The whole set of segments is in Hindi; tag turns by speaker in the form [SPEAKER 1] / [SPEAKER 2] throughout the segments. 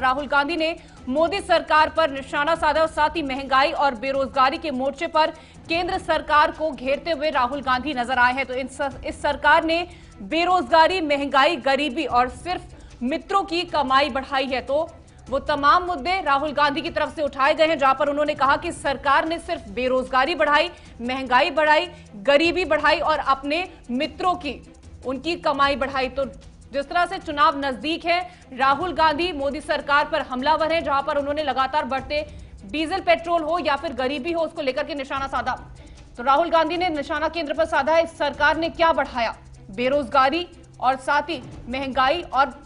[SPEAKER 1] राहुल गांधी ने मोदी सरकार पर निशाना साधा और साथ ही महंगाई और बेरोजगारी के मोर्चे पर केंद्र सरकार को घेरते हुए राहुल गांधी नजर आए हैं। तो इस सरकार ने बेरोजगारी, महंगाई, गरीबी और सिर्फ मित्रों की कमाई बढ़ाई है। तो वो तमाम मुद्दे राहुल गांधी की तरफ से उठाए गए हैं, जहां पर उन्होंने कहा कि सरकार ने सिर्फ बेरोजगारी बढ़ाई, महंगाई बढ़ाई, गरीबी बढ़ाई और अपने मित्रों की उनकी कमाई बढ़ाई। तो जिस तरह से चुनाव नजदीक है, राहुल गांधी मोदी सरकार पर हमलावर हैं, जहां पर उन्होंने लगातार बढ़ते डीजल, पेट्रोल हो या फिर गरीबी हो, उसको लेकर के निशाना साधा। तो राहुल गांधी ने निशाना केंद्र पर साधा है, सरकार ने क्या बढ़ाया, बेरोजगारी और साथ ही महंगाई। और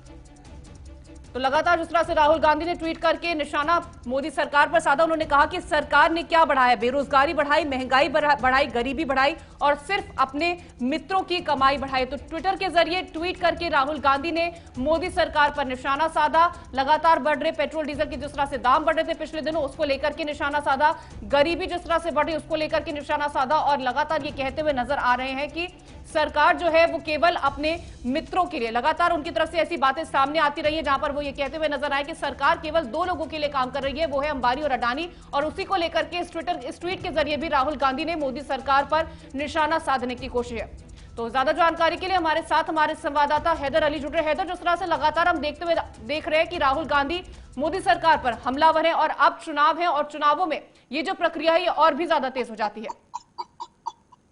[SPEAKER 1] तो लगातार जिस तरह से राहुल गांधी ने ट्वीट करके निशाना मोदी सरकार पर साधा, उन्होंने कहा कि सरकार ने क्या बढ़ाया, बेरोजगारी बढ़ाई, महंगाई बढ़ाई, गरीबी बढ़ाई और सिर्फ अपने मित्रों की कमाई बढ़ाई। तो ट्विटर के जरिए ट्वीट करके राहुल गांधी ने मोदी सरकार पर निशाना साधा। लगातार बढ़ रहे पेट्रोल डीजल के जिस तरह से दाम बढ़ रहे थे पिछले दिनों, उसको लेकर के निशाना साधा। गरीबी जिस तरह से बढ़ रही, उसको लेकर के निशाना साधा और लगातार ये कहते हुए नजर आ रहे हैं कि सरकार जो है वो केवल अपने मित्रों के लिए, लगातार उनकी तरफ से ऐसी बातें सामने आती रही है जहां पर वो ये कहते हुए नजर आए कि सरकार केवल दो लोगों के लिए काम कर रही है, वो है अंबानी और अडानी। और उसी को लेकर के इस ट्वीट के जरिए भी राहुल गांधी ने मोदी सरकार पर निशाना साधने की कोशिश है। तो ज्यादा जानकारी के लिए हमारे साथ हमारे संवाददाता हैदर अली जुड़ रहे। हैदर, जिस तरह से लगातार हम देख रहे हैं कि राहुल गांधी मोदी सरकार पर हमलावर है और अब चुनाव है और चुनावों में ये जो प्रक्रिया है ये और भी ज्यादा तेज हो जाती है।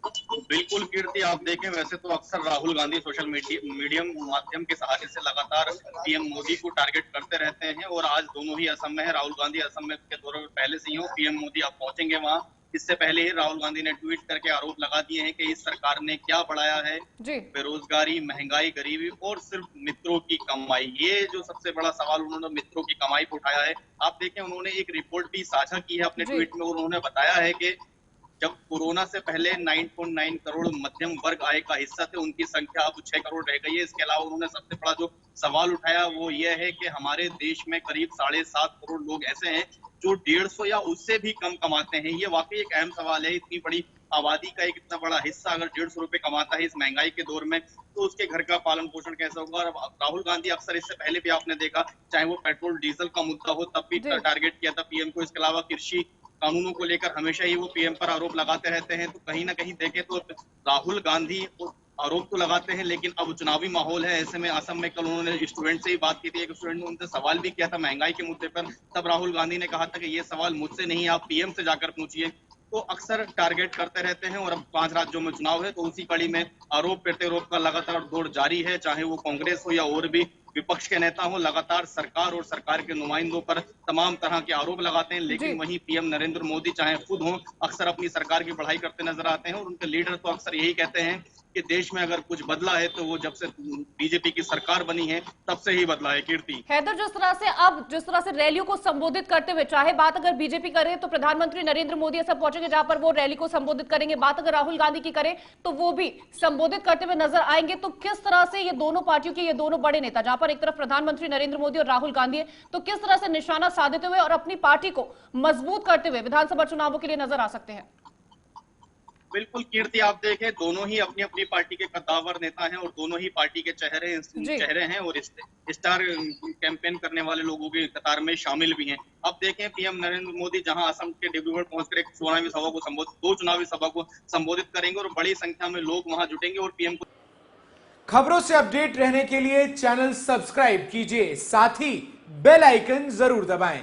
[SPEAKER 2] बिल्कुल कीर्ति, आप देखें वैसे तो अक्सर राहुल गांधी सोशल मीडियम माध्यम के सहारे से लगातार पीएम मोदी को टारगेट करते रहते हैं और आज दोनों ही असम में है। राहुल गांधी असम में के दौरे पहले से ही हो, पीएम मोदी अब पहुंचेंगे वहां। इससे पहले ही राहुल गांधी ने ट्वीट करके आरोप लगा दिए हैं कि इस सरकार ने क्या बढ़ाया है, बेरोजगारी, महंगाई, गरीबी और सिर्फ मित्रों की कमाई। ये जो सबसे बड़ा सवाल उन्होंने मित्रों की कमाई को उठाया है। आप देखें उन्होंने एक रिपोर्ट भी साझा की है अपने ट्वीट में। उन्होंने बताया है कि जब कोरोना से पहले 9.9 करोड़ मध्यम वर्ग आय का हिस्सा थे, उनकी संख्या अब 6 करोड़ रह गई है। इसके अलावा उन्होंने सबसे बड़ा जो सवाल उठाया वो ये है कि हमारे देश में करीब 7.5 करोड़ लोग ऐसे हैं जो 150 या उससे भी कम कमाते हैं। ये वाकई एक अहम सवाल है। इतनी बड़ी आबादी का एक इतना बड़ा हिस्सा अगर 150 रुपए कमाता है इस महंगाई के दौर में, तो उसके घर का पालन पोषण कैसा होगा। और राहुल गांधी अक्सर इससे पहले भी आपने देखा, चाहे वो पेट्रोल डीजल का मुद्दा हो तब भी टारगेट किया था पीएम को। इसके अलावा कृषि कानूनों को लेकर हमेशा ही वो पीएम पर आरोप लगाते रहते हैं। तो कहीं ना कहीं देखें तो राहुल गांधी आरोप तो लगाते हैं, लेकिन अब चुनावी माहौल है। ऐसे में असम में कल उन्होंने स्टूडेंट से ही बात की थी, एक स्टूडेंट ने उनसे सवाल भी किया था महंगाई के मुद्दे पर। तब राहुल गांधी ने कहा था कि ये सवाल मुझसे नहीं, आप पीएम से जाकर पूछिए। तो अक्सर टारगेट करते रहते हैं और अब 5 राज्यों में चुनाव है, तो उसी कड़ी में आरोप प्रत्यारोप का लगातार दौर जारी है। चाहे वो कांग्रेस हो या और भी विपक्ष के नेता हो, लगातार सरकार और सरकार के नुमाइंदों पर तमाम तरह के आरोप लगाते हैं। लेकिन वहीं पीएम नरेंद्र मोदी चाहे खुद हो, अक्सर अपनी सरकार की बढ़ाई करते नजर आते हैं। और उनके लीडर तो अक्सर यही कहते हैं कि देश में अगर कुछ बदला है तो वो जब से बीजेपी की सरकार बनी है तब से ही बदला है। कीर्ति,
[SPEAKER 1] हैदर, जिस तरह से रैलियों को संबोधित करते हुए, चाहे बात अगर बीजेपी करे तो प्रधानमंत्री नरेंद्र मोदी ऐसा पहुंचेंगे जहां पर वो रैली को संबोधित करेंगे, बात अगर राहुल गांधी की करें तो वो भी संबोधित करते हुए नजर आएंगे। तो किस तरह से ये दोनों पार्टियों के ये दोनों बड़े नेता, जहां पर एक तरफ प्रधानमंत्री नरेंद्र मोदी और राहुल गांधी है, तो किस तरह से निशाना साधते हुए और अपनी पार्टी को मजबूत करते हुए विधानसभा चुनावों के लिए नजर आ सकते हैं?
[SPEAKER 2] बिल्कुल कीर्ति, आप देखें दोनों ही अपनी अपनी पार्टी के कद्दावर नेता हैं और दोनों ही पार्टी के चेहरे हैं और स्टार कैंपेन करने वाले लोगों की कतार में शामिल भी हैं। अब देखें पीएम नरेंद्र मोदी जहां असम के डिब्रूगढ़ पहुंचकर एक चुनावी सभा को दो चुनावी सभा को संबोधित करेंगे और बड़ी संख्या में लोग वहां जुटेंगे और पीएम को।
[SPEAKER 3] खबरों से अपडेट रहने के लिए चैनल सब्सक्राइब कीजिए, साथ ही बेल आइकन जरूर दबाएं।